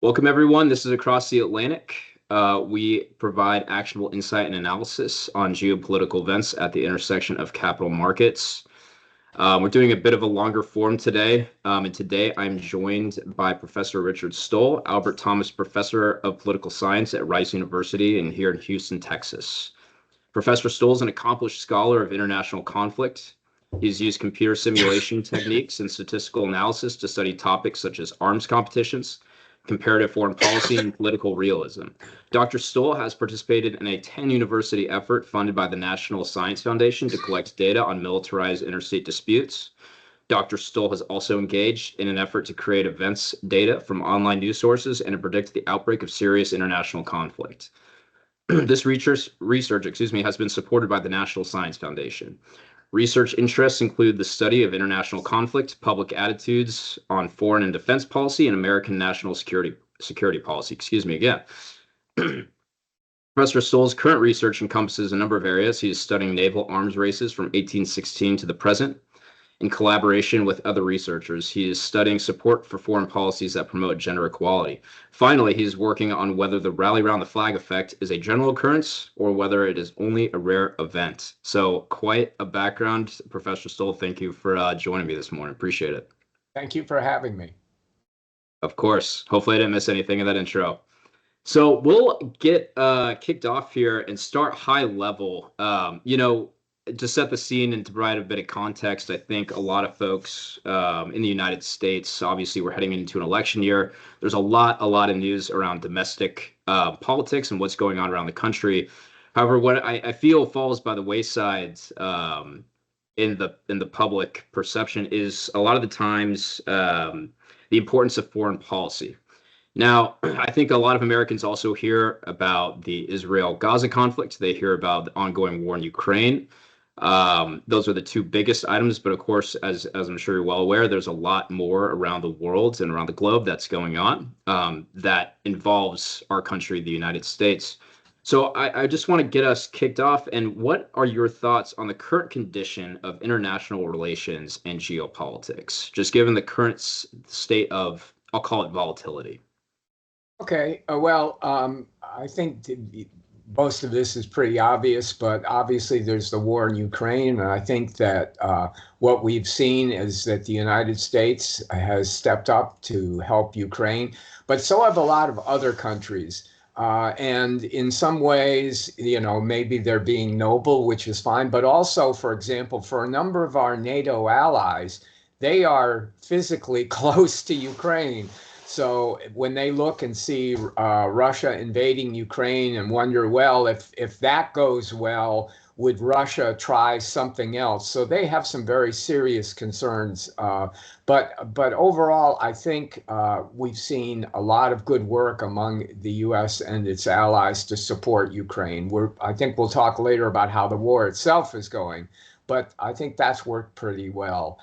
Welcome, everyone. This is Across the Atlantic. We provide actionable insight and analysis on geopolitical events at the intersection of capital markets. We're doing a bit of a longer form today, and today I'm joined by Professor Richard Stoll, Albert Thomas Professor of Political Science at Rice University and here in Houston, Texas. Professor Stoll is an accomplished scholar of international conflict. He's used computer simulation techniques and statistical analysis to study topics such as arms competitions, comparative foreign policy, and political realism. Dr. Stoll has participated in a 10-university effort funded by the National Science Foundation to collect data on militarized interstate disputes. Dr. Stoll has also engaged in an effort to create events data from online news sources and to predict the outbreak of serious international conflict. This research, has been supported by the National Science Foundation. Research interests include the study of international conflict, public attitudes on foreign and defense policy, and American national security policy. Excuse me again. Professor Stoll's current research encompasses a number of areas. He is studying naval arms races from 1816 to the present. In collaboration with other researchers, he is studying support for foreign policies that promote gender equality. Finally, he is working on whether the rally around the flag effect is a general occurrence or whether it is only a rare event. So quite a background. Professor Stoll, thank you for joining me this morning. Appreciate it. Thank you for having me. Of course. Hopefully I didn't miss anything in that intro. So we'll get kicked off here and start high level. To set the scene and to provide a bit of context, I think a lot of folks in the United States, obviously we're heading into an election year. There's a lot of news around domestic politics and what's going on around the country. However, what I feel falls by the wayside in the public perception is a lot of the times the importance of foreign policy. Now, I think a lot of Americans also hear about the Israel-Gaza conflict. They hear about the ongoing war in Ukraine. Those are the two biggest items, but of course, as I'm sure you're well aware, there's a lot more around the world and around the globe that's going on that involves our country, the United States. So I just want to get us kicked off. And what are your thoughts on the current condition of international relations and geopolitics, just given the current state of, I'll call it volatility? Okay, I think most of this is pretty obvious, but obviously there's the war in Ukraine, and I think that what we've seen is that the United States has stepped up to help Ukraine, but so have a lot of other countries. And in some ways, maybe they're being noble, which is fine, but also, for example, for a number of our NATO allies, they are physically close to Ukraine. So when they look and see Russia invading Ukraine and wonder, well, if that goes well, would Russia try something else? So they have some very serious concerns. But overall, I think we've seen a lot of good work among the U.S. and its allies to support Ukraine. I think we'll talk later about how the war itself is going, but I think that's worked pretty well.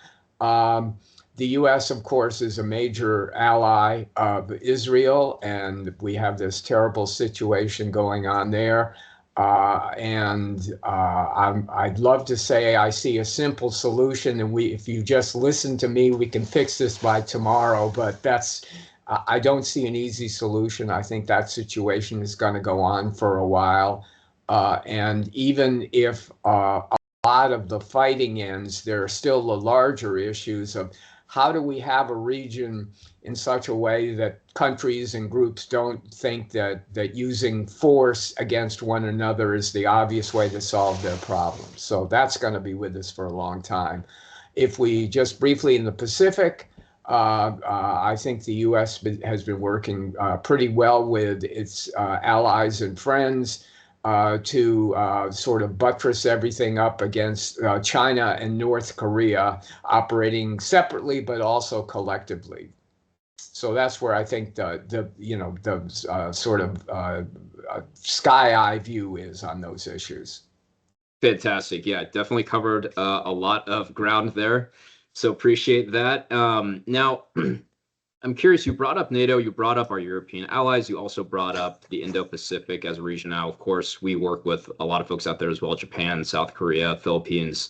The U.S., of course, is a major ally of Israel, and we have this terrible situation going on there. I'd love to say I see a simple solution, and if you just listen to me, we can fix this by tomorrow. But I don't see an easy solution. I think that situation is going to go on for a while. And even if a lot of the fighting ends, there are still the larger issues of how do we have a region in such a way that countries and groups don't think that using force against one another is the obvious way to solve their problems. So that's going to be with us for a long time. If we just briefly in the Pacific, I think the U.S. has been working pretty well with its allies and friends to sort of buttress everything up against China and North Korea, operating separately but also collectively. So that's where I think the sort of sky eye view is on those issues. Fantastic. Yeah, definitely covered a lot of ground there. So appreciate that. Now, I'm curious, you brought up NATO, you brought up our European allies, you also brought up the Indo-Pacific as a region now. Of course, we work with a lot of folks out there as well, Japan, South Korea, Philippines.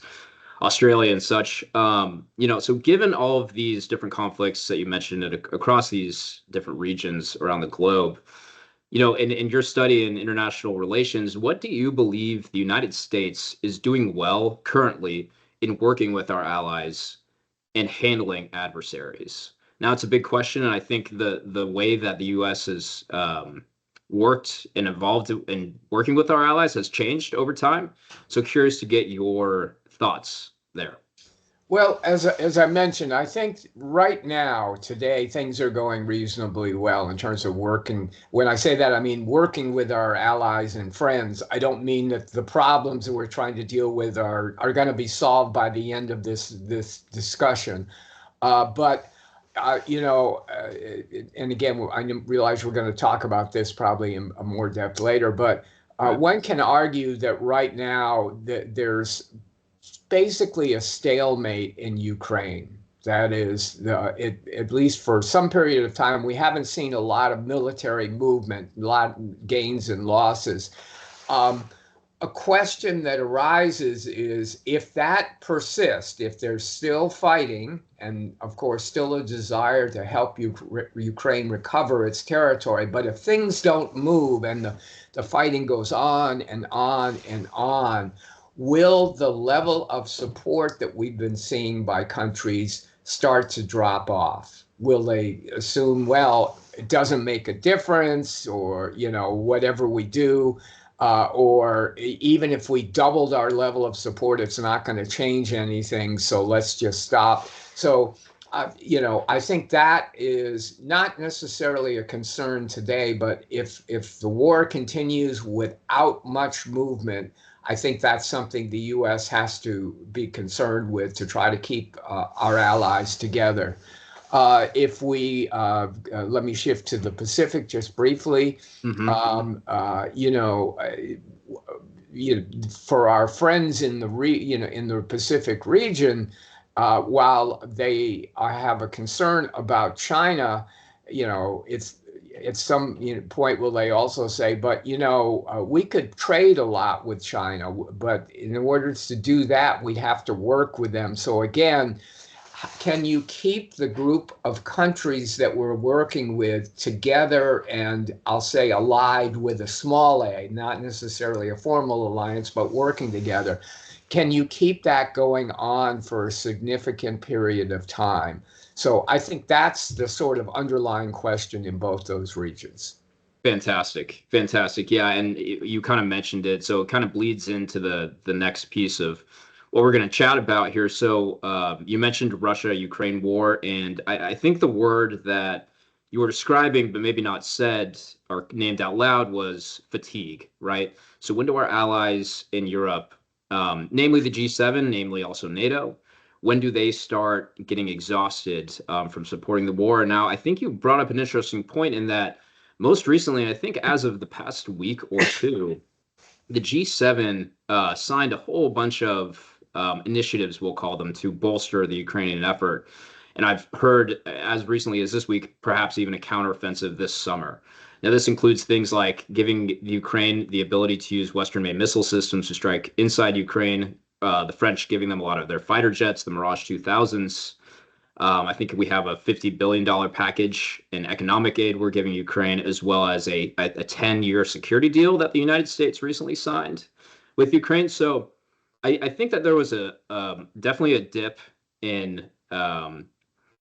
Australia and such. So given all of these different conflicts that you mentioned across these different regions around the globe, in your study in international relations, what do you believe the United States is doing well currently in working with our allies and handling adversaries? Now, it's a big question, and I think the way that the U.S. has worked and evolved in working with our allies has changed over time. So, curious to get your thoughts there. Well, as I mentioned, I think right now, today, things are going reasonably well in terms of working. When I say that, I mean working with our allies and friends. I don't mean that the problems that we're trying to deal with are going to be solved by the end of this discussion. But and again, I realize we're going to talk about this probably in more depth later. But Right. one can argue that right now that there's basically a stalemate in Ukraine. That is, at least for some period of time, we haven't seen a lot of military movement, a lot of gains and losses. Um, a question that arises is if that persists, if they're still fighting, and of course, still a desire to help Ukraine recover its territory, but if things don't move and the fighting goes on and on and on, will the level of support that we've been seeing by countries start to drop off? Will they assume, well, it doesn't make a difference, or, whatever we do, or even if we doubled our level of support, it's not going to change anything. So let's just stop. So, I think that is not necessarily a concern today, but if the war continues without much movement, I think that's something the U.S. has to be concerned with to try to keep our allies together. If we Let me shift to the Pacific just briefly. Hmm. Um, for our friends in in the Pacific region, while they have a concern about China, it's at some point will they also say, but we could trade a lot with China, but in order to do that, we'd have to work with them. So again, can you keep the group of countries that we're working with together and I'll say allied with a small a, not necessarily a formal alliance, but working together? Can you keep that going on for a significant period of time? So I think that's the sort of underlying question in both those regions. Fantastic, fantastic. Yeah, and you kind of mentioned it, so it kind of bleeds into the next piece of what we're going to chat about here. So you mentioned Russia-Ukraine war, and I think the word that you were describing, but maybe not said or named out loud, was fatigue, right? So when do our allies in Europe, namely the G7, namely also NATO, when do they start getting exhausted from supporting the war? Now, I think you brought up an interesting point in that most recently, I think as of the past week or two, the G7 signed a whole bunch of initiatives, we'll call them, to bolster the Ukrainian effort. And I've heard as recently as this week, perhaps even a counteroffensive this summer. Now, this includes things like giving Ukraine the ability to use Western-made missile systems to strike inside Ukraine, the French giving them a lot of their fighter jets, the Mirage 2000s. I think we have a $50 billion package in economic aid we're giving Ukraine, as well as a 10-year security deal that the United States recently signed with Ukraine. So I think that there was definitely a dip in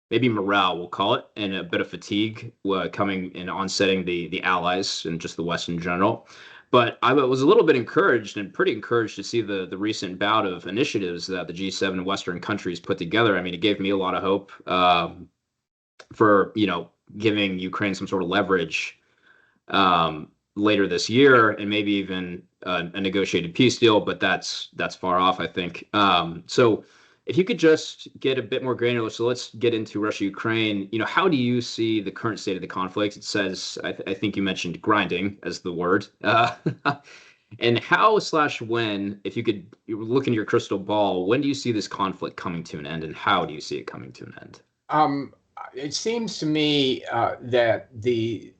maybe morale, we'll call it, and a bit of fatigue coming and onsetting the allies and just the West in general. But I was a little bit encouraged and pretty encouraged to see the recent bout of initiatives that the G7 Western countries put together. I mean, it gave me a lot of hope for giving Ukraine some sort of leverage later this year, and maybe even a negotiated peace deal. But that's far off, I think. So if you could just get a bit more granular, so let's get into Russia-Ukraine. How do you see the current state of the conflict? It says, I think you mentioned grinding as the word. And how slash when, if you look into your crystal ball, when do you see this conflict coming to an end, and how do you see it coming to an end? Um, it seems to me that the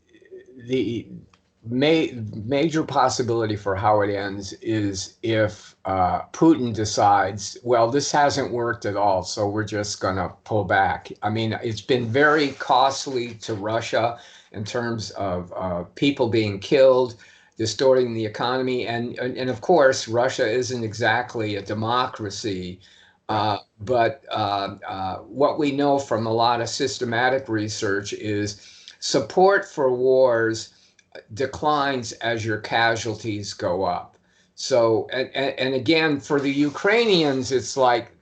major possibility for how it ends is if Putin decides, well, this hasn't worked at all, so we're just going to pull back. I mean, it's been very costly to Russia in terms of people being killed, distorting the economy, and of course, Russia isn't exactly a democracy. But what we know from a lot of systematic research is support for wars declines as your casualties go up. So, and again, for the Ukrainians, it's like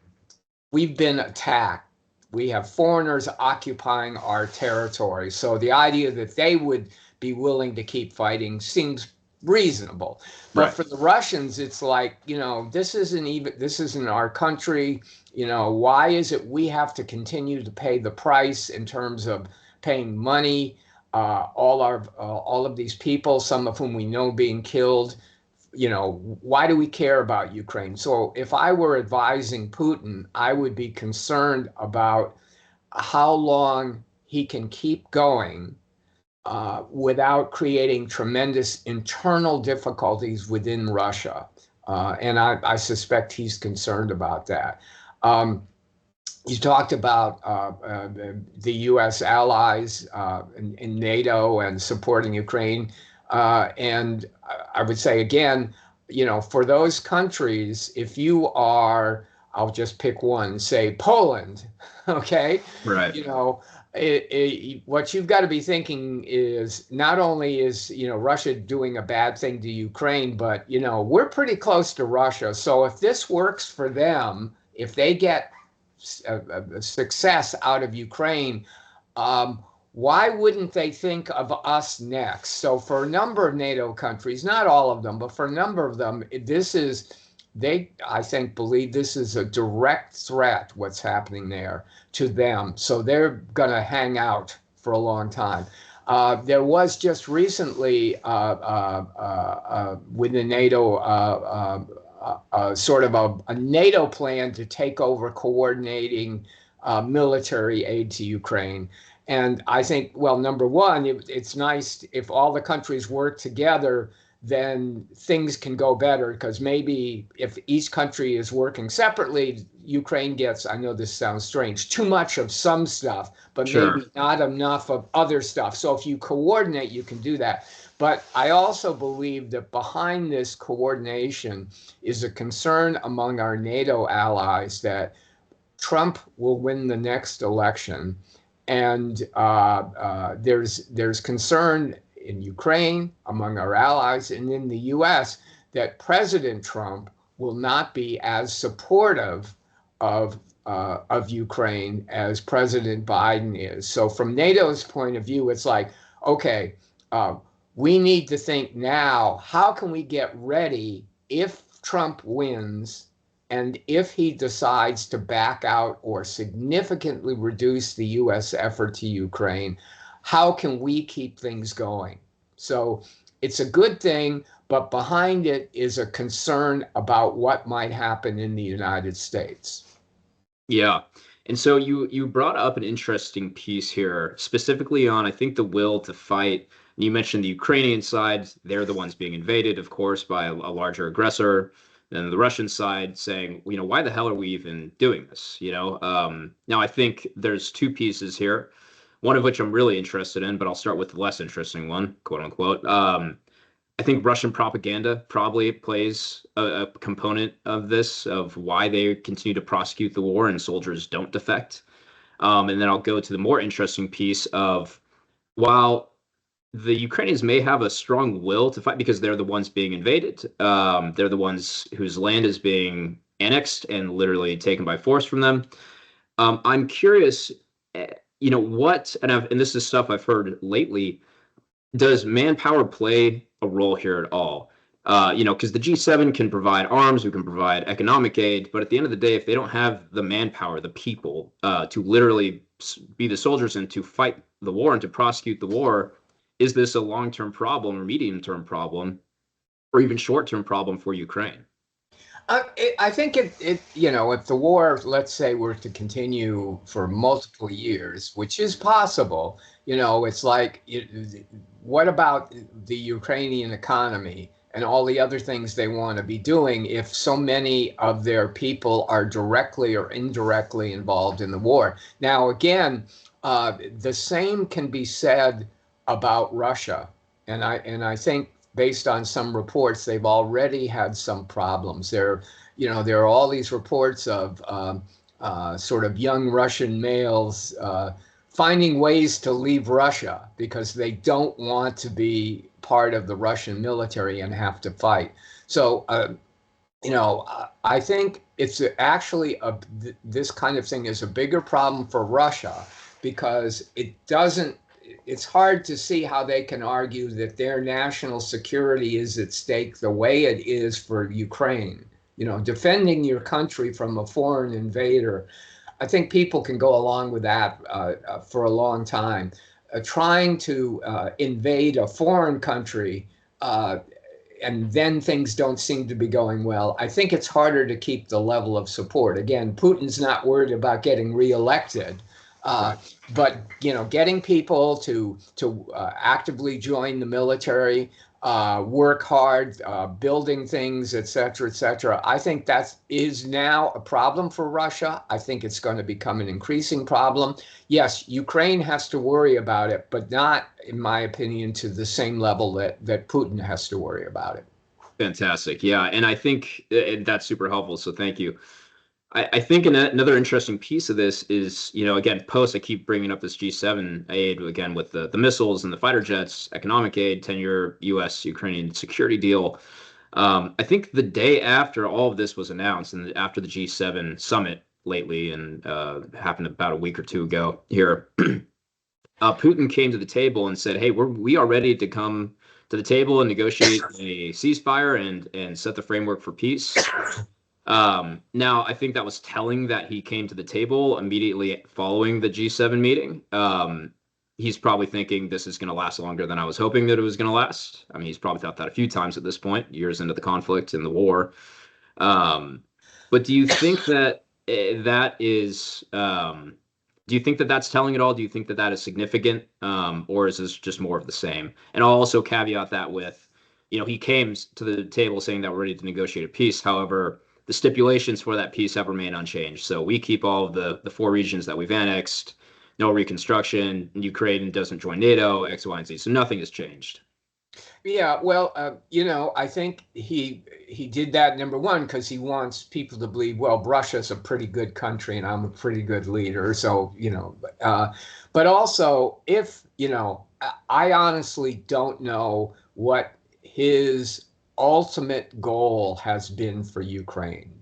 we've been attacked. We have foreigners occupying our territory. So the idea that they would be willing to keep fighting seems reasonable. But Right. for the Russians, it's like, this isn't our country. Why is it we have to continue to pay the price in terms of paying money? All of these people, some of whom we know being killed, why do we care about Ukraine? So if I were advising Putin, I would be concerned about how long he can keep going without creating tremendous internal difficulties within Russia. And I suspect he's concerned about that. You talked about the U.S. allies in NATO and supporting Ukraine. And I would say again, for those countries, if you are, I'll just pick one, say Poland, okay? Right. What you've got to be thinking is not only is, Russia doing a bad thing to Ukraine, but, we're pretty close to Russia. So if this works for them, if they get a success out of Ukraine, why wouldn't they think of us next? So for a number of NATO countries, not all of them, but for a number of them, they, I think, believe this is a direct threat, what's happening there, to them. So they're going to hang out for a long time. There was just recently within NATO sort of a NATO plan to take over coordinating military aid to Ukraine. And I think, well, number one, it's nice if all the countries work together, then things can go better, because maybe if each country is working separately, Ukraine gets, I know this sounds strange, too much of some stuff, but Sure. maybe not enough of other stuff. So if you coordinate, you can do that. But I also believe that behind this coordination is a concern among our NATO allies that Trump will win the next election. And there's concern in Ukraine, among our allies, and in the US that President Trump will not be as supportive of Ukraine as President Biden is. So from NATO's point of view, it's like, okay, we need to think now, how can we get ready if Trump wins and if he decides to back out or significantly reduce the US effort to Ukraine? How can we keep things going? So it's a good thing, but behind it is a concern about what might happen in the United States. Yeah. And so you brought up an interesting piece here, specifically on, I think, the will to fight. And you mentioned the Ukrainian side, they're the ones being invaded, of course, by a larger aggressor. And the Russian side saying, why the hell are we even doing this? Now I think there's two pieces here, one of which I'm really interested in, but I'll start with the less interesting one, quote unquote. I think Russian propaganda probably plays a component of this, of why they continue to prosecute the war and soldiers don't defect. And then I'll go to the more interesting piece of, while the Ukrainians may have a strong will to fight because they're the ones being invaded, they're the ones whose land is being annexed and literally taken by force from them. I'm curious, and this is stuff I've heard lately, does manpower play a role here at all? Because the G7 can provide arms, we can provide economic aid, but at the end of the day, if they don't have the manpower, the people, to literally be the soldiers and to fight the war and to prosecute the war, is this a long-term problem or medium-term problem or even short-term problem for Ukraine? I think if the war, let's say, were to continue for multiple years, which is possible, it's like, what about the Ukrainian economy and all the other things they want to be doing if so many of their people are directly or indirectly involved in the war? Now, again, the same can be said about Russia, and I think based on some reports, they've already had some problems. There are all these reports of sort of young Russian males finding ways to leave Russia because they don't want to be part of the Russian military and have to fight. So, I think it's actually this kind of thing is a bigger problem for Russia because it's hard to see how they can argue that their national security is at stake the way it is for Ukraine. Defending your country from a foreign invader, I think people can go along with that for a long time. Trying to invade a foreign country and then things don't seem to be going well, I think it's harder to keep the level of support. Again, Putin's not worried about getting reelected, uh, Right. but getting people to actively join the military, work hard, building things, et cetera, et cetera. I think that is now a problem for Russia. I think it's going to become an increasing problem. Yes, Ukraine has to worry about it, but not, in my opinion, to the same level that Putin has to worry about it. Fantastic. Yeah. And I think that's super helpful. So thank you. I think another interesting piece of this is, again, I keep bringing up this G7 aid again with the missiles and the fighter jets, economic aid, 10-year U.S. Ukrainian security deal. I think the day after all of this was announced and after the G7 summit lately, and happened about a week or two ago here, Putin came to the table and said, "Hey, we are ready to come to the table and negotiate a ceasefire and set the framework for peace." Now, I think that was telling that he came to the table immediately following the G7 meeting. He's probably thinking this is going to last longer than I was hoping that it was going to last. I mean, he's probably thought that a few times at this point, years into the conflict and the war. Um, but do you think that that is, do you think that that's telling at all? Do you think that that is significant, or is this just more of the same? And I'll also caveat that with, he came to the table saying that we're ready to negotiate a peace. However, the stipulations for that peace have remained unchanged. So we keep all of the four regions that we've annexed, no reconstruction. Ukraine doesn't join NATO, X, Y, and Z. So nothing has changed. Yeah, well, I think he did that, number one, because he wants people to believe, well, Russia's a pretty good country and I'm a pretty good leader. So, but also if, I honestly don't know what his ultimate goal has been for Ukraine.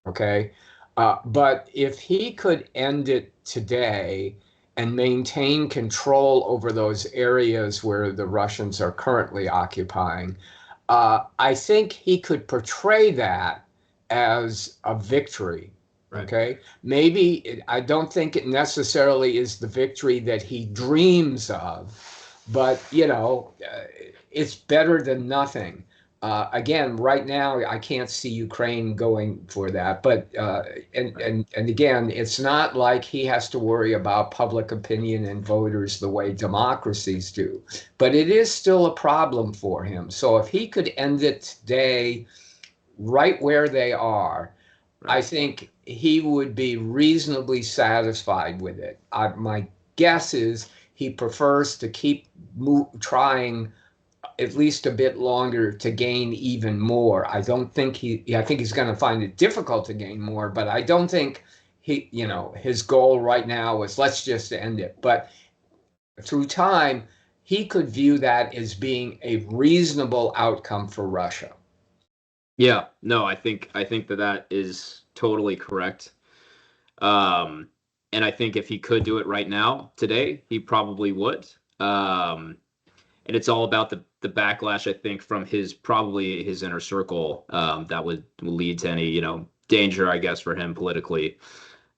Okay. But if he could end it today and maintain control over those areas where the Russians are currently occupying, I think he could portray that as a victory. Right. Okay. Maybe I don't think it necessarily is the victory that he dreams of, but, it's better than nothing. Again, right now, I can't see Ukraine going for that. But Right. and again, it's not like he has to worry about public opinion and voters the way democracies do. But it is still a problem for him. So if he could end it today, right where they are, I Right. think he would be reasonably satisfied with it. My guess is he prefers to keep trying at least a bit longer to gain even more. I don't think I think he's going to find it difficult to gain more, but I don't think his goal right now is let's just end it. But through time, he could view that as being a reasonable outcome for Russia. Yeah. No, I think that that is totally correct. Um, and I think if he could do it right now, today, he probably would. Um, and it's all about the backlash, I think, from his inner circle, that would lead to any danger, I guess, for him politically.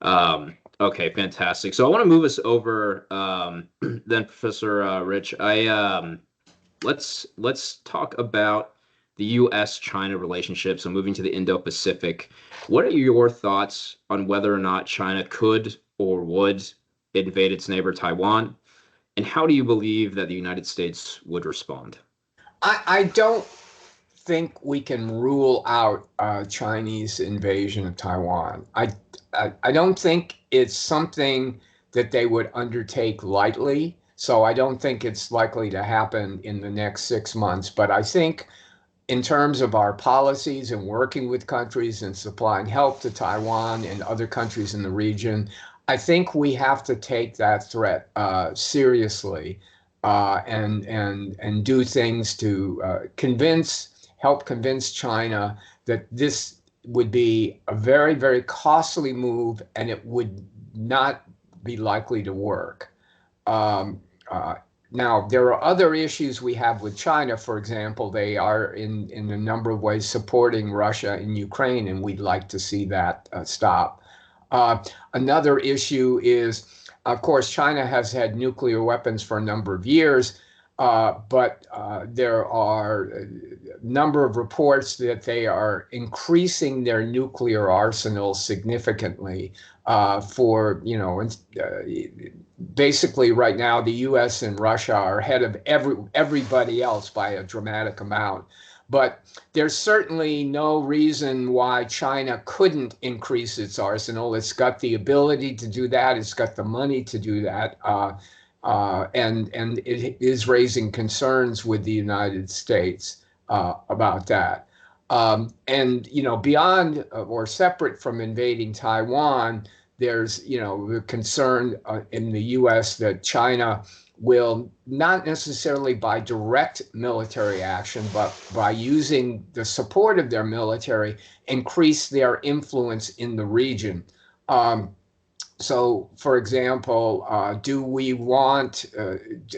Okay, fantastic. So I want to move us over, then, Professor Rich. Let's talk about the U.S.-China relationship, so moving to the Indo-Pacific. What are your thoughts on whether or not China could or would invade its neighbor Taiwan? And how do you believe that the United States would respond? I don't think we can rule out Chinese invasion of Taiwan. I don't think it's something that they would undertake lightly. So I don't think it's likely to happen in the next 6 months. But I think in terms of our policies and working with countries and supplying help to Taiwan and other countries in the region, I think we have to take that threat seriously and do things to help convince China that this would be a very, very costly move and it would not be likely to work. Um, uh, Now, there are other issues we have with China. For example, they are in a number of ways supporting Russia in Ukraine, and we'd like to see that stop. Another issue is, of course, China has had nuclear weapons for a number of years, but there are a number of reports that they are increasing their nuclear arsenal significantly for, basically right now the U.S. and Russia are ahead of everybody else by a dramatic amount. But there's certainly no reason why China couldn't increase its arsenal. It's got the ability to do that. It's got the money to do that. And it is raising concerns with the United States about that. And, beyond or separate from invading Taiwan, there's, the concern in the U.S. that China will not necessarily by direct military action, but by using the support of their military, increase their influence in the region. So, for example,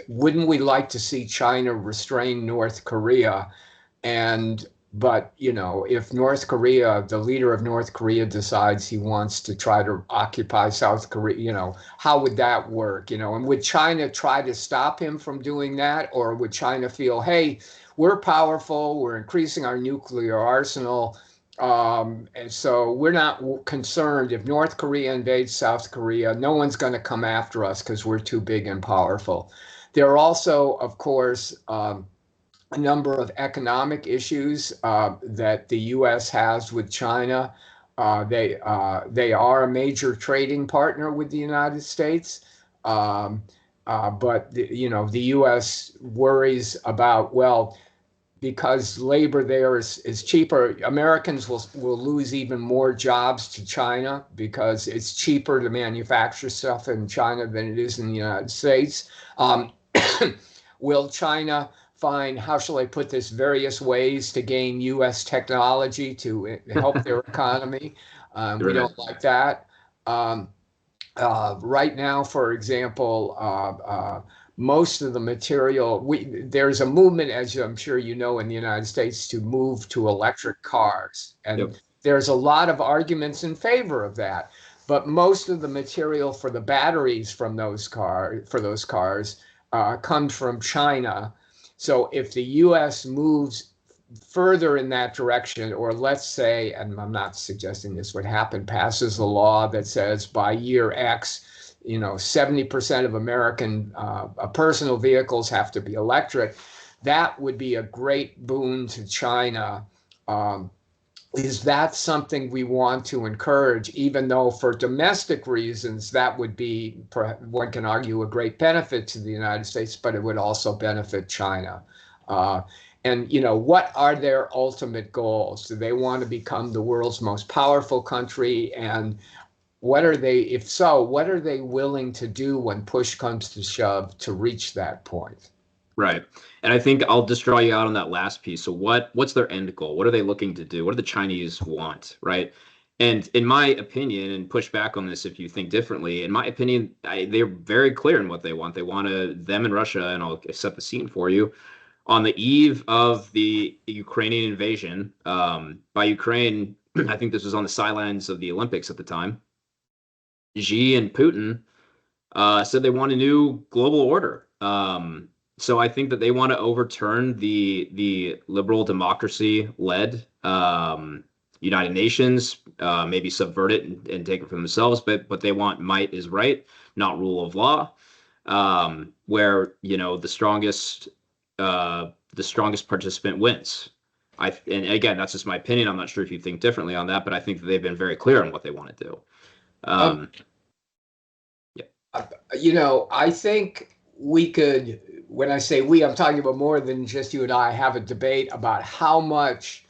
wouldn't we like to see China restrain North Korea? But, if North Korea, the leader of North Korea decides he wants to try to occupy South Korea, how would that work? And would China try to stop him from doing that? Or would China feel, hey, we're powerful, we're increasing our nuclear arsenal, and so we're not concerned if North Korea invades South Korea, no one's going to come after us because we're too big and powerful. There are also, of course, a number of economic issues that the U.S. has with China. They are a major trading partner with the United States, but the U.S. worries about, well, because labor there is cheaper, Americans will lose even more jobs to China because it's cheaper to manufacture stuff in China than it is in the United States. Will China find, how shall I put this, various ways to gain U.S. technology to help their economy? We don't like that. Right now, for example, most of the material, there's a movement, as I'm sure you know, in the United States to move to electric cars. And there's a lot of arguments in favor of that. But most of the material for the batteries for those cars comes from China. So if the U.S. moves further in that direction, or let's say, and I'm not suggesting this would happen, passes a law that says by year X, 70% of American personal vehicles have to be electric, that would be a great boon to China. Is that something we want to encourage, even though for domestic reasons, that would be, one can argue, a great benefit to the United States, but it would also benefit China. And, what are their ultimate goals? Do they want to become the world's most powerful country? And if so, what are they willing to do when push comes to shove to reach that point? Right. And I think I'll just draw you out on that last piece. So what's their end goal? What are they looking to do? What do the Chinese want? Right. And in my opinion, and push back on this if you think differently, in my opinion, they're very clear in what they want. They want them and Russia, and I'll set the scene for you. On the eve of the Ukrainian invasion, by Ukraine, I think this was on the sidelines of the Olympics at the time, Xi and Putin said they want a new global order. So I think that they want to overturn the liberal democracy led United Nations, maybe subvert it and take it for themselves. But they want might is right, not rule of law, where the strongest participant wins. And again, that's just my opinion. I'm not sure if you think differently on that, but I think that they've been very clear on what they want to do. Um, Yeah. I think we could, when I say we, I'm talking about more than just you and I, have a debate about how much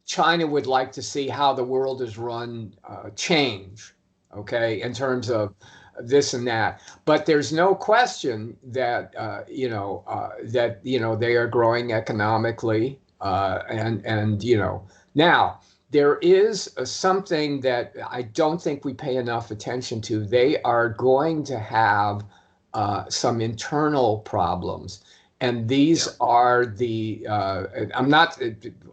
China would like to see how the world is run change, okay, in terms of this and that. But there's no question that they are growing economically, and now there is something that I don't think we pay enough attention to. They are going to have some internal problems. And these are I'm not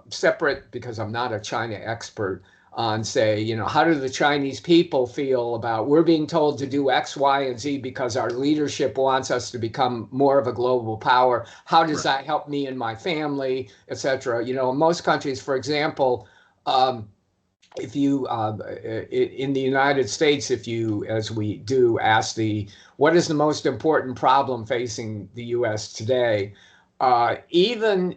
separate because I'm not a China expert on, say, how do the Chinese people feel about we're being told to do X, Y, and Z because our leadership wants us to become more of a global power. How does that help me and my family, et cetera? In most countries, for example, if you in the United States, if you, as we do, ask what is the most important problem facing the U.S. today, even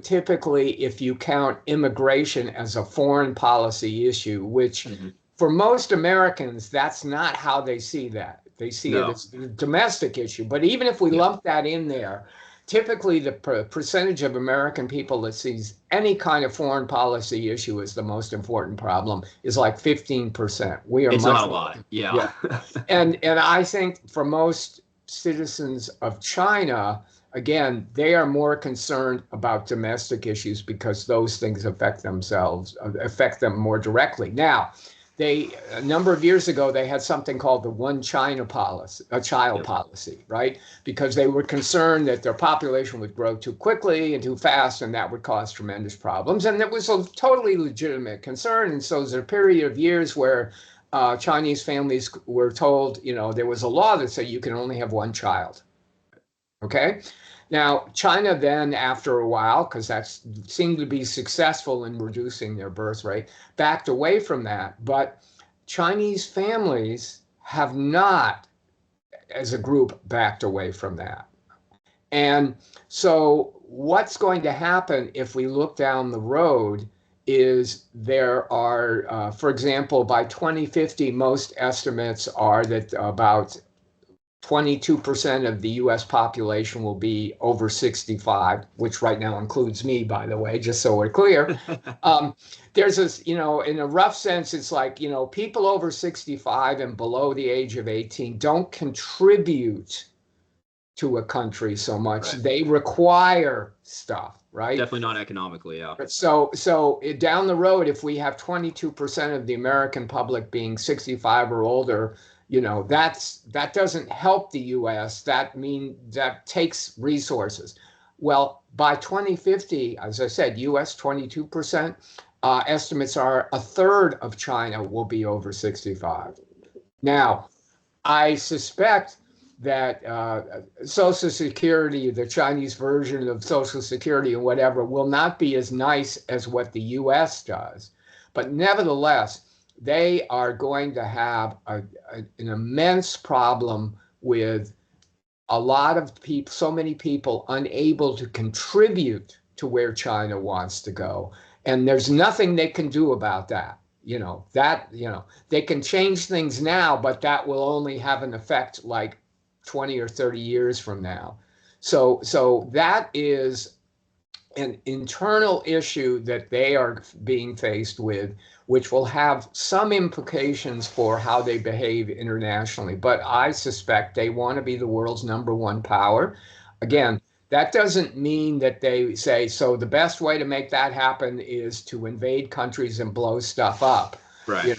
typically if you count immigration as a foreign policy issue, which for most Americans, that's not how they see that. They see it as a domestic issue. But even if we lump that in there, typically the percentage of American people that sees any kind of foreign policy issue as the most important problem is like 15%. It's not a lot. Yeah. And I think for most citizens of China, again, they are more concerned about domestic issues because those things affect them more directly. Now, a number of years ago, they had something called the One China policy, a child policy, right? Because they were concerned that their population would grow too quickly and too fast, and that would cause tremendous problems. And it was a totally legitimate concern. And so there's a period of years where Chinese families were told, there was a law that said you can only have one child. Okay. Now, China then, after a while, because that seemed to be successful in reducing their birth rate, backed away from that. But Chinese families have not, as a group, backed away from that. And so what's going to happen if we look down the road is there are, for example, by 2050, most estimates are that about 22% of the US population will be over 65, which right now includes me, by the way, just so we're clear. There's this, in a rough sense, it's like, people over 65 and below the age of 18 don't contribute to a country so much. Right. They require stuff, right? Definitely not economically, yeah. So down the road, if we have 22% of the American public being 65 or older, that doesn't help the U.S. That takes resources. Well, by 2050, as I said, U.S. 22%. Estimates are a third of China will be over 65. Now, I suspect that Social Security, the Chinese version of Social Security or whatever, will not be as nice as what the U.S. does. But nevertheless, they are going to have an immense problem with a lot of people, so many people unable to contribute to where China wants to go. And there's nothing they can do about that. They can change things now, but that will only have an effect like 20 or 30 years from now. So that is an internal issue that they are being faced with, which will have some implications for how they behave internationally. But I suspect they want to be the world's #1 power. Again, that doesn't mean that they say, so the best way to make that happen is to invade countries and blow stuff up. Right.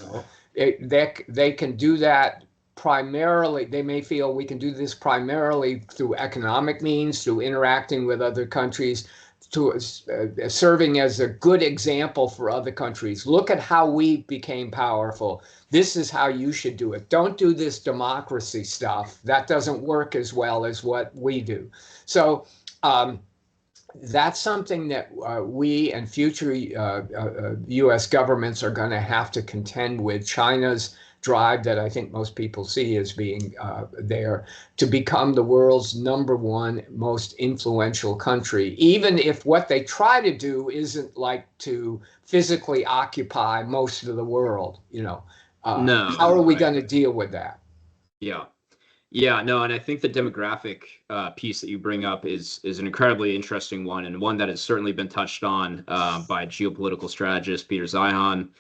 They can do that primarily. They may feel we can do this primarily through economic means, through interacting with other countries, serving as a good example for other countries. Look at how we became powerful. This is how you should do it. Don't do this democracy stuff. That doesn't work as well as what we do. So that's something that we and future U.S. governments are going to have to contend with. China's drive that I think most people see as being there to become the world's #1 most influential country, even if what they try to do isn't like to physically occupy most of the world. No, How are we right. going to deal with that? Yeah. Yeah, no, and I think the demographic piece that you bring up is an incredibly interesting one, and one that has certainly been touched on by geopolitical strategist Peter Zeihan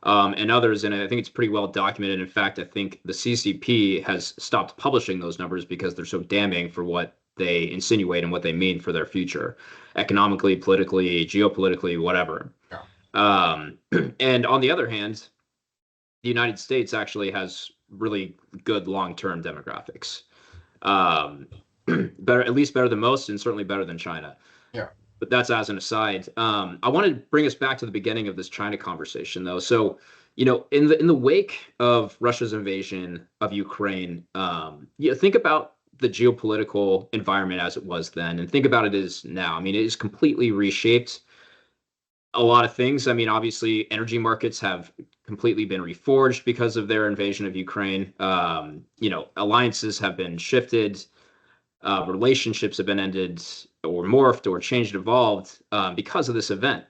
and others. And I think it's pretty well documented. In fact, I think the CCP has stopped publishing those numbers because they're so damning for what they insinuate and what they mean for their future, economically, politically, geopolitically, whatever. Yeah. And on the other hand, the United States actually has really good long-term demographics. Better, at least better than most, and certainly better than China. Yeah. But that's as an aside. I want to bring us back to the beginning of this China conversation, though. So, in the wake of Russia's invasion of Ukraine, think about the geopolitical environment as it was then, and think about it as now. I mean, it is completely reshaped a lot of things. I mean, obviously, energy markets have completely been reforged because of their invasion of Ukraine. Alliances have been shifted, relationships have been ended, or morphed, or changed, evolved because of this event.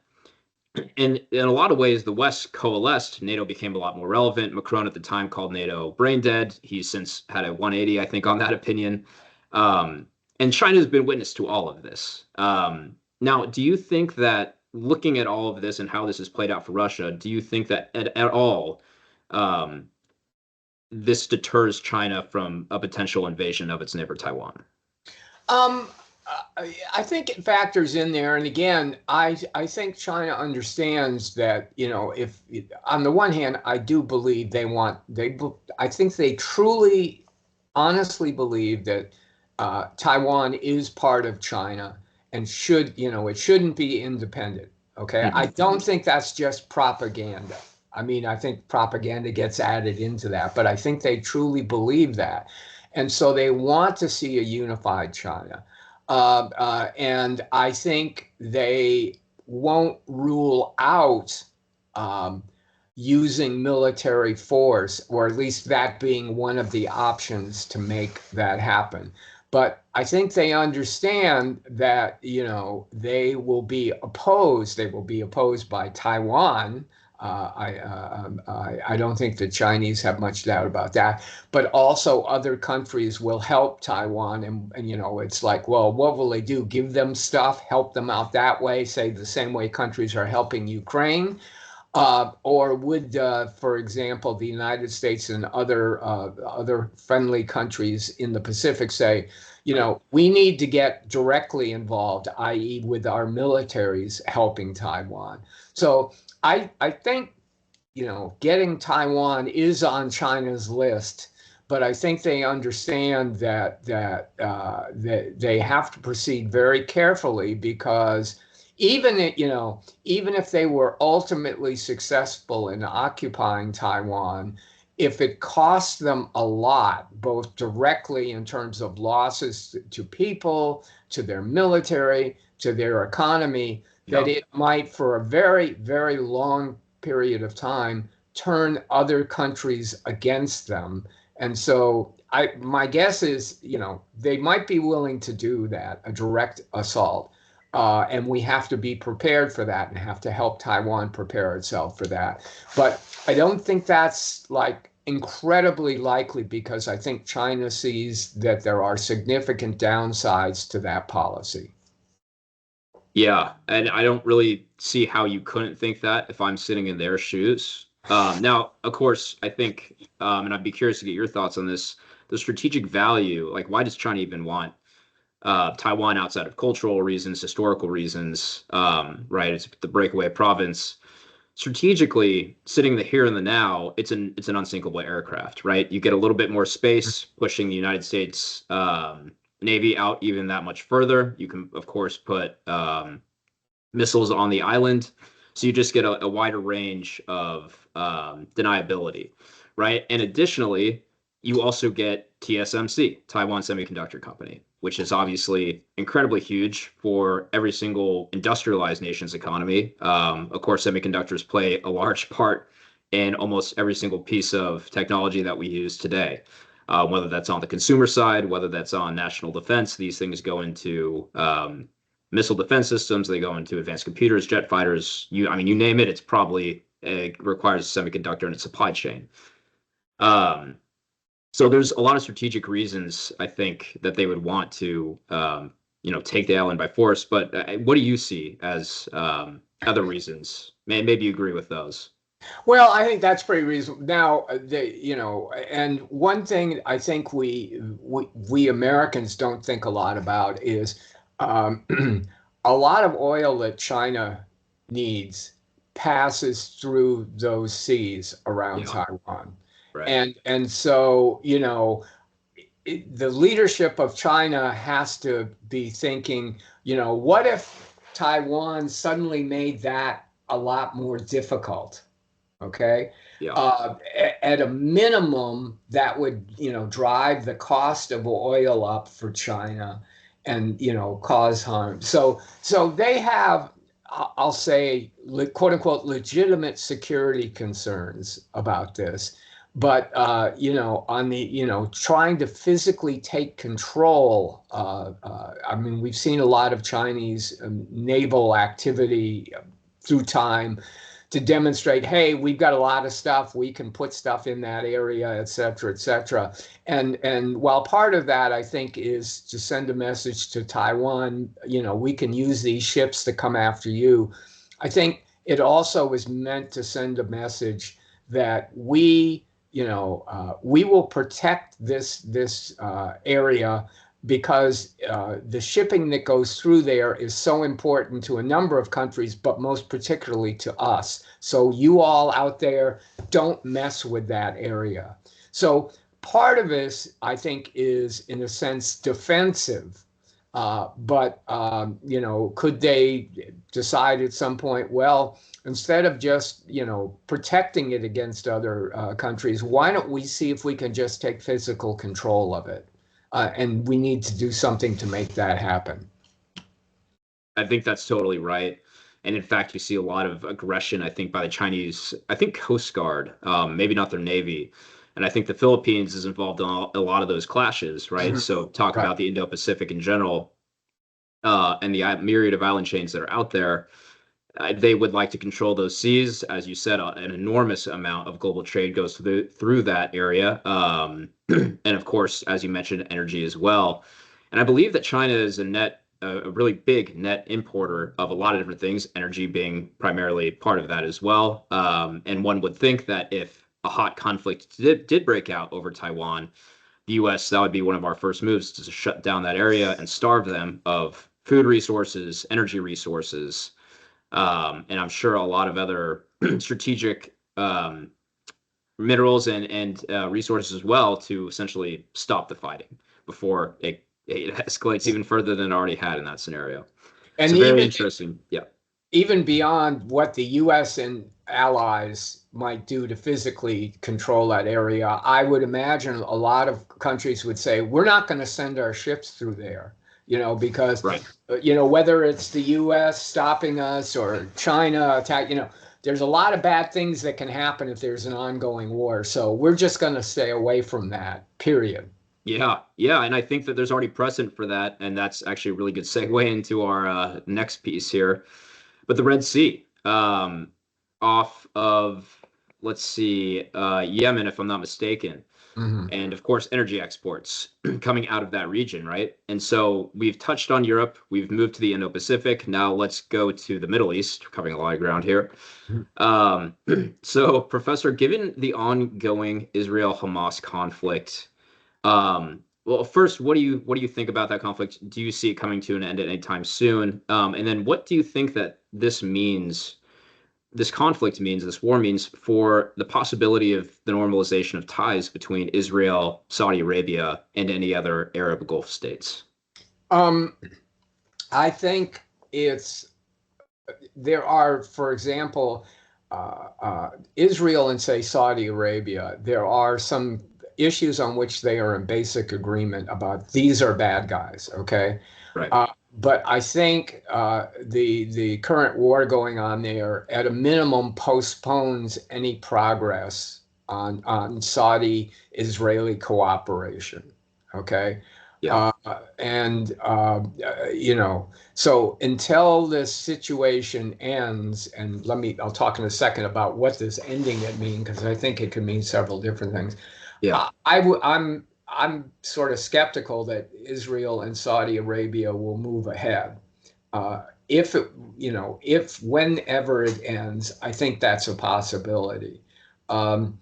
And in a lot of ways, the West coalesced. NATO became a lot more relevant. Macron at the time called NATO brain dead. He's since had a 180, I think, on that opinion. And China has been witness to all of this. Now, do you think that looking at all of this and how this has played out for Russia, do you think that at all this deters China from a potential invasion of its neighbor Taiwan? I think it factors in there, and again, I think China understands that if on the one hand, I do believe I think they truly, honestly believe that Taiwan is part of China and it shouldn't be independent. Okay, Mm-hmm. I don't think that's just propaganda. I mean, I think propaganda gets added into that, but I think they truly believe that, and so they want to see a unified China. And I think they won't rule out using military force, or at least that being one of the options to make that happen. But I think they understand that, they will be opposed. They will be opposed by Taiwan. I don't think the Chinese have much doubt about that, but also other countries will help Taiwan, and it's like, well, what will they do? Give them stuff, help them out that way, say the same way countries are helping Ukraine, or would, for example, the United States and other friendly countries in the Pacific say, we need to get directly involved, i.e., with our militaries helping Taiwan. So I think, getting Taiwan is on China's list, but I think they understand that they have to proceed very carefully, because even if they were ultimately successful in occupying Taiwan, if it costs them a lot, both directly in terms of losses to people, to their military, to their economy, that it might, for a very, very long period of time, turn other countries against them. And so my guess is, they might be willing to do that, a direct assault. And we have to be prepared for that and have to help Taiwan prepare itself for that. But I don't think that's like incredibly likely, because I think China sees that there are significant downsides to that policy. Yeah, and I don't really see how you couldn't think that if I'm sitting in their shoes. Now, of course, I think, and I'd be curious to get your thoughts on this, the strategic value, like why does China even want Taiwan outside of cultural reasons, historical reasons, right? It's the breakaway province. Strategically, sitting in the here and the now, it's an unsinkable aircraft, right? You get a little bit more space, pushing the United States Navy out even that much further. You can, of course, put missiles on the island. So you just get a wider range of deniability, right? And additionally, you also get TSMC, Taiwan Semiconductor Company, which is obviously incredibly huge for every single industrialized nation's economy. Of course, semiconductors play a large part in almost every single piece of technology that we use today. Whether that's on the consumer side, whether that's on national defense, these things go into missile defense systems. They go into advanced computers, jet fighters. I mean, you name it. It's probably requires a semiconductor in its supply chain. So there's a lot of strategic reasons I think that they would want to, take the island by force. But what do you see as other reasons? Maybe you agree with those. Well, I think that's pretty reasonable. Now, and one thing I think we Americans don't think a lot about is um, a lot of oil that China needs passes through those seas around Yeah, Taiwan, right. and so the leadership of China has to be thinking, what if Taiwan suddenly made that a lot more difficult? Okay. Yeah. At a minimum, that would, drive the cost of oil up for China and, cause harm. So they have, I'll say, quote unquote, legitimate security concerns about this. But, on the, trying to physically take control, I mean, we've seen a lot of Chinese naval activity through time to demonstrate, hey, we've got a lot of stuff, we can put stuff in that area, et cetera, et cetera. And while part of that, I think, is to send a message to Taiwan, we can use these ships to come after you. I think it also was meant to send a message that we will protect this area because the shipping that goes through there is so important to a number of countries, but most particularly to us. So you all out there, don't mess with that area. So part of this, I think, is in a sense defensive. But could they decide at some point, well, instead of just, protecting it against other countries, why don't we see if we can just take physical control of it? And we need to do something to make that happen. I think that's totally right. And in fact, you see a lot of aggression, I think, by the Chinese, I think Coast Guard, maybe not their Navy. And I think the Philippines is involved in a lot of those clashes, right? Mhm. So talk Right. about the Indo-Pacific in general, and the myriad of island chains that are out there. They would like to control those seas. As you said, an enormous amount of global trade goes through that area. And of course, as you mentioned, energy as well. And I believe that China is a really big net importer of a lot of different things, energy being primarily part of that as well. And one would think that if a hot conflict did break out over Taiwan, the U.S., that would be one of our first moves to shut down that area and starve them of food resources, energy resources, and I'm sure a lot of other strategic minerals and resources as well to essentially stop the fighting before it escalates even further than it already had in that scenario. And So very interesting. Yeah. even beyond what the U.S. and allies might do to physically control that area, I would imagine a lot of countries would say, we're not going to send our ships through there, because, Right. whether it's the U.S. stopping us or China attack, there's a lot of bad things that can happen if there's an ongoing war. So we're just going to stay away from that, period. Yeah, yeah, and I think that there's already precedent for that, and that's actually a really good segue into our next piece here. But the Red Sea, off of, let's see, Yemen, if I'm not mistaken, Mhm. and of course, energy exports coming out of that region, right? And so we've touched on Europe, we've moved to the Indo-Pacific. Now let's go to the Middle East, covering a lot of ground here. Um, so, Professor, given the ongoing Israel-Hamas conflict, well, first, what do you think about that conflict? Do you see it coming to an end at any time soon? And then what do you think that this conflict means, this war means for the possibility of the normalization of ties between Israel, Saudi Arabia, and any other Arab Gulf states? Um, I think it's there are, for example, Israel and say Saudi Arabia, there are some issues on which they are in basic agreement about these are bad guys, okay? Right. Uh, but I think the current war going on there, at a minimum, postpones any progress on Saudi-Israeli cooperation. Okay, Yeah. uh, and you know, so until this situation ends, and I'll talk in a second about what this ending it mean, because I think it can mean several different things. Yeah. I'm sort of skeptical that Israel and Saudi Arabia will move ahead. If it, if whenever it ends, I think that's a possibility. Um,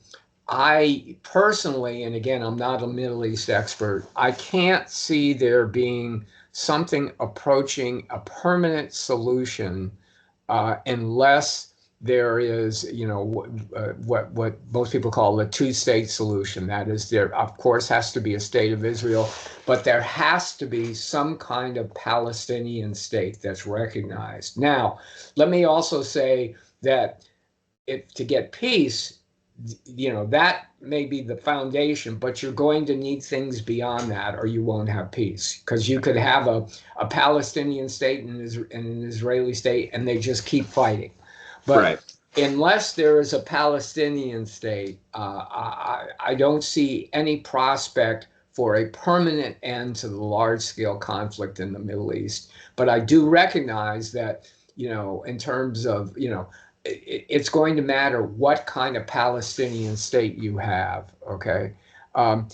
I personally, and again, I'm not a Middle East expert, I can't see there being something approaching a permanent solution unless there is, what most people call the two-state solution. That is, there of course has to be a state of Israel, but there has to be some kind of Palestinian state that's recognized. Now, let me also say that if to get peace, that may be the foundation, but you're going to need things beyond that, or you won't have peace. Because you could have a Palestinian state and an Israeli state, and they just keep fighting. But Right. unless there is a Palestinian state, I don't see any prospect for a permanent end to the large scale conflict in the Middle East. But I do recognize that, in terms of, it's going to matter what kind of Palestinian state you have. Okay. Um,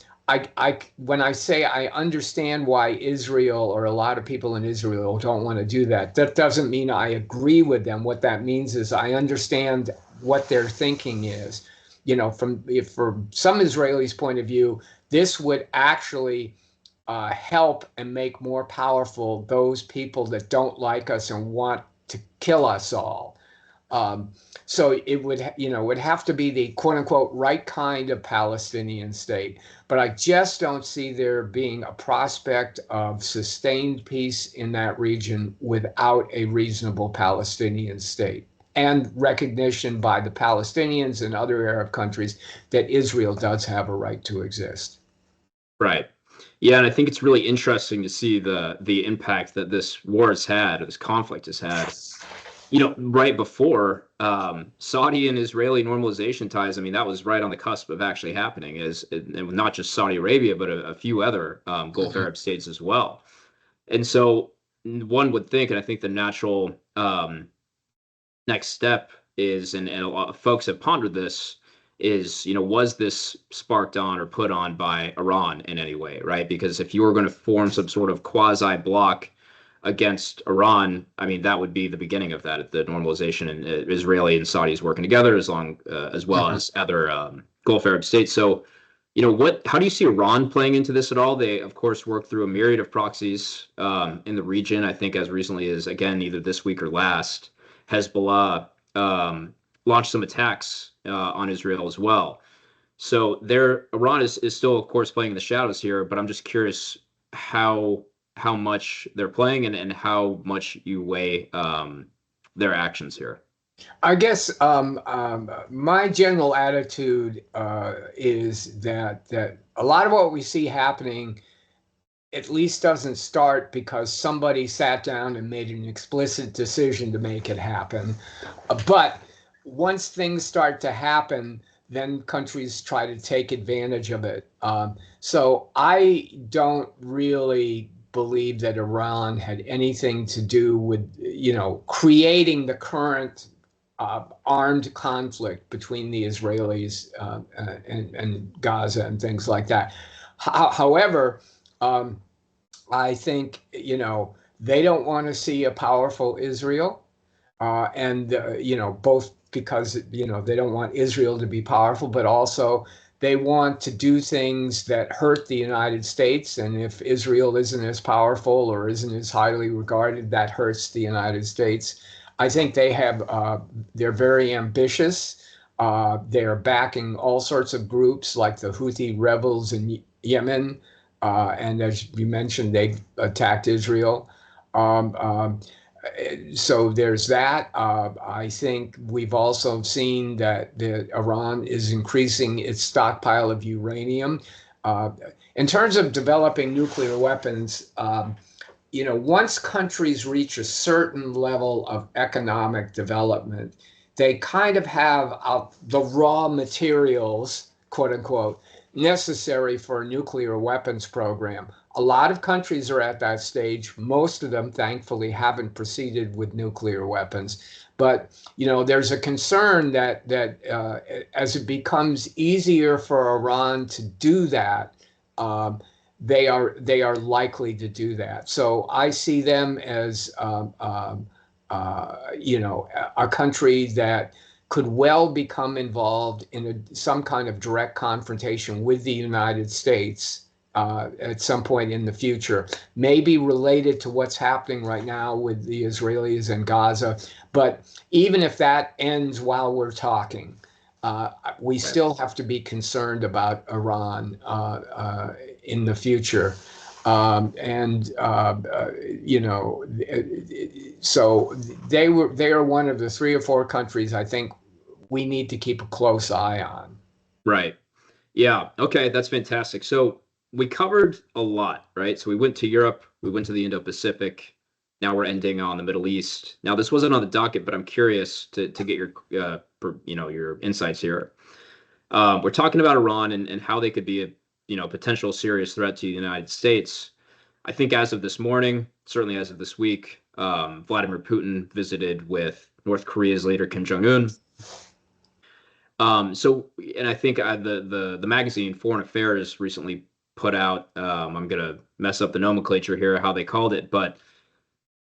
when I say I understand why Israel or a lot of people in Israel don't want to do that, that doesn't mean I agree with them. What that means is I understand what their thinking is. From some Israelis' point of view, this would actually help and make more powerful those people that don't like us and want to kill us all. Um, so it would have to be the quote unquote right kind of Palestinian state. But I just don't see there being a prospect of sustained peace in that region without a reasonable Palestinian state and recognition by the Palestinians and other Arab countries that Israel does have a right to exist. Right. Yeah, and I think it's really interesting to see the impact that this war has had, or this conflict has had. Right before Saudi and Israeli normalization ties, I mean, that was right on the cusp of actually happening, and not just Saudi Arabia, but a few other Gulf Mhm. Arab states as well. And so one would think, and I think the natural next step is, and a lot of folks have pondered this, is, was this sparked on or put on by Iran in any way, right? Because if you were going to form some sort of quasi bloc against Iran, I mean, that would be the beginning of that, the normalization, and Israeli and Saudis working together as well Mhm. as other Gulf Arab states. So, how do you see Iran playing into this at all? They, of course, work through a myriad of proxies in the region. I think as recently as, again, either this week or last, Hezbollah launched some attacks on Israel as well. So Iran is still, of course, playing in the shadows here, but I'm just curious how how much they're playing, and how much you weigh their actions here. I guess my general attitude is that a lot of what we see happening at least doesn't start because somebody sat down and made an explicit decision to make it happen. But once things start to happen, then countries try to take advantage of it. So I don't really believe that Iran had anything to do with, creating the current armed conflict between the Israelis and Gaza and things like that. However, um, I think, they don't want to see a powerful Israel, and both because they don't want Israel to be powerful, but also they want to do things that hurt the United States. And if Israel isn't as powerful or isn't as highly regarded, that hurts the United States. I think they're very ambitious. They're backing all sorts of groups like the Houthi rebels in Yemen. And as you mentioned, they attacked Israel. Um, um, so there's that. I think we've also seen that Iran is increasing its stockpile of uranium. Uh, in terms of developing nuclear weapons, once countries reach a certain level of economic development, they kind of have the raw materials, quote unquote, necessary for a nuclear weapons program. A lot of countries are at that stage. Most of them, thankfully, haven't proceeded with nuclear weapons. But there's a concern that as it becomes easier for Iran to do that, they are likely to do that. So I see them as a country that could well become involved in some kind of direct confrontation with the United States at some point in the future, maybe related to what's happening right now with the Israelis and Gaza. But even if that ends while we're talking, we still have to be concerned about Iran in the future. So they are one of the 3 or 4 countries I think we need to keep a close eye on. Right. Yeah. Okay. That's fantastic. So we covered a lot, right? So we went to Europe, we went to the Indo-Pacific. Now we're ending on the Middle East. Now this wasn't on the docket, but I'm curious to get your insights here. We're talking about Iran and how they could be a potential serious threat to the United States. I think as of this morning, certainly as of this week, Vladimir Putin visited with North Korea's leader Kim Jong-un. And I think the magazine Foreign Affairs recently put out, I'm gonna mess up the nomenclature here, how they called it, but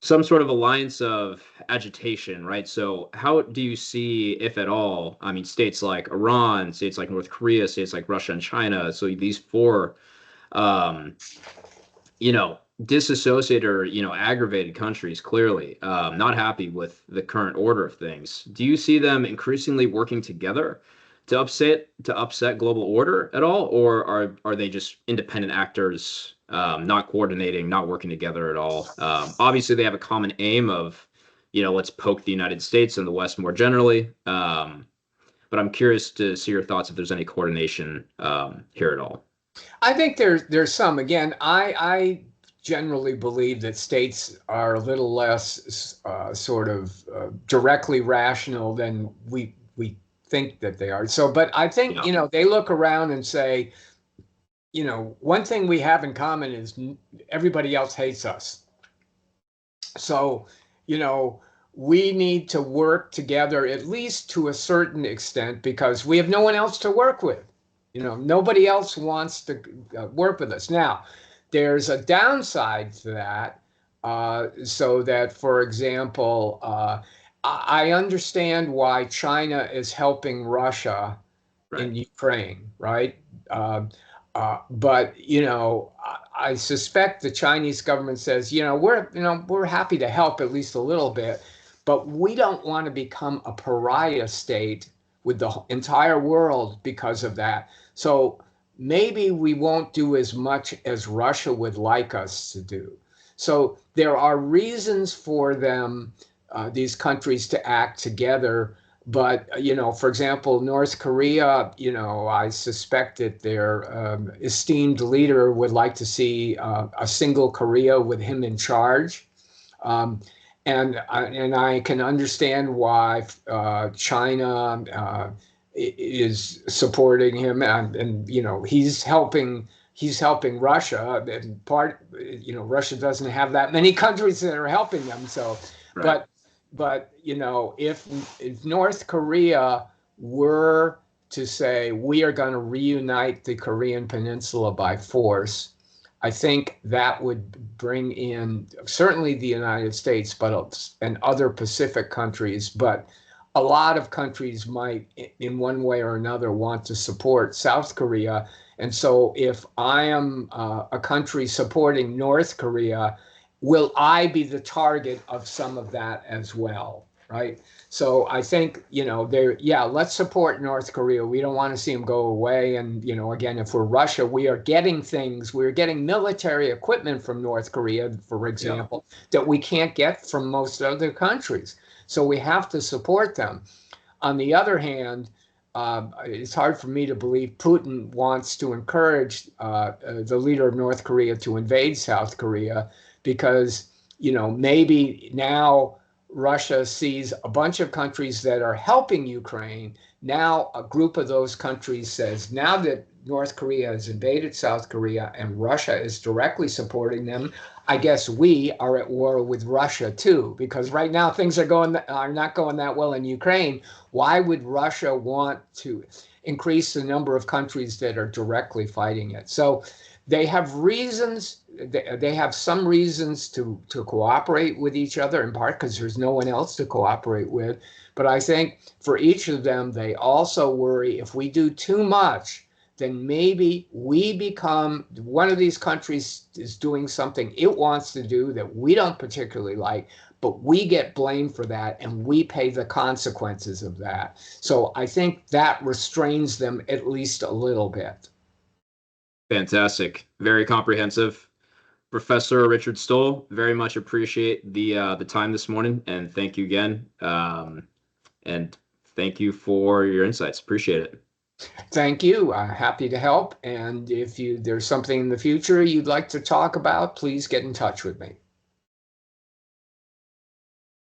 some sort of alliance of agitation, right? So how do you see, if at all, I mean, states like Iran, states like North Korea, states like Russia and China, so these 4, um, disassociated or, aggravated countries, clearly, not happy with the current order of things. Do you see them increasingly working together to upset global order at all, or are they just independent actors, not coordinating, not working together at all? Obviously, they have a common aim of, let's poke the United States and the West more generally. But I'm curious to see your thoughts if there's any coordination here at all. I think there's some. Again, I generally believe that states are a little less sort of directly rational than we think that they are. So, but I think they look around and say, one thing we have in common is everybody else hates us. So, we need to work together at least to a certain extent because we have no one else to work with. Nobody else wants to work with us. Now, there's a downside to that, so that, for example, I understand why China is helping Russia in Ukraine, right? But I suspect the Chinese government says, we're happy to help at least a little bit, but we don't want to become a pariah state with the entire world because of that. So maybe we won't do as much as Russia would like us to do. So there are reasons for them, these countries, to act together. But, for example, North Korea, I suspect that their esteemed leader would like to see a single Korea with him in charge. And I can understand why China is supporting him, and he's helping Russia. And Russia doesn't have that many countries that are helping them. So, right. But if North Korea were to say we are going to reunite the Korean Peninsula by force, I think that would bring in certainly the United States, and other Pacific countries, but a lot of countries might, in one way or another, want to support South Korea. And so if I am a country supporting North Korea, will I be the target of some of that as well? right? So I think, let's support North Korea. We don't want to see them go away. And, again, if we're Russia, we're getting military equipment from North Korea, for example, that we can't get from most other countries. So we have to support them. On the other hand, it's hard for me to believe Putin wants to encourage the leader of North Korea to invade South Korea because, maybe now Russia sees a bunch of countries that are helping Ukraine. Now, a group of those countries says, now that North Korea has invaded South Korea and Russia is directly supporting them, I guess we are at war with Russia too, because right now things are not going that well in Ukraine. Why would Russia want to increase the number of countries that are directly fighting it? So they have reasons. They have some reasons to cooperate with each other, in part because there's no one else to cooperate with. But I think for each of them, they also worry if we do too much, then maybe we become one of these countries is doing something it wants to do that we don't particularly like, but we get blamed for that and we pay the consequences of that. So I think that restrains them at least a little bit. Fantastic. Very comprehensive. Professor Richard Stoll, very much appreciate the time this morning, and thank you again. And thank you for your insights. Appreciate it. Thank you. Happy to help. And if there's something in the future you'd like to talk about, please get in touch with me.